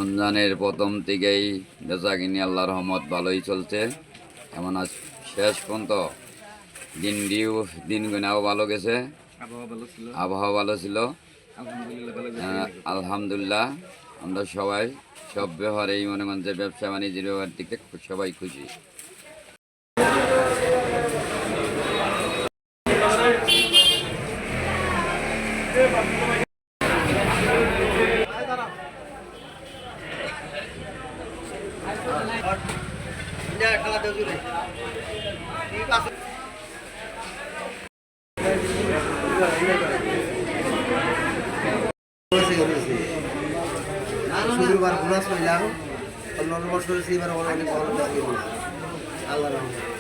রমজানের প্রথম থেকেই বেচাকিনি আল্লাহর রহমত ভালোই চলছে। এমন আজ শেষ পর্যন্ত দিনগুনাও ভালো গেছে, আবহাওয়া ভালো ছিল। আলহামদুলিল্লাহ আমরা সবাই সব ব্যাপারেই মনে করেন যে ব্যবসা বাণিজ্যের ব্যাপার দিকে সবাই খুশি। শুক্রবার বোনাস হইলাম, অন্য বছর সেইবার অনেক ভালো লাগে আল্লাহ রহমত।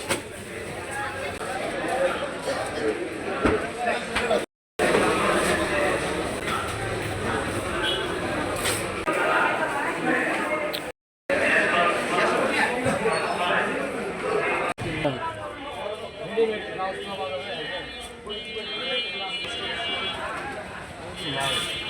Wow.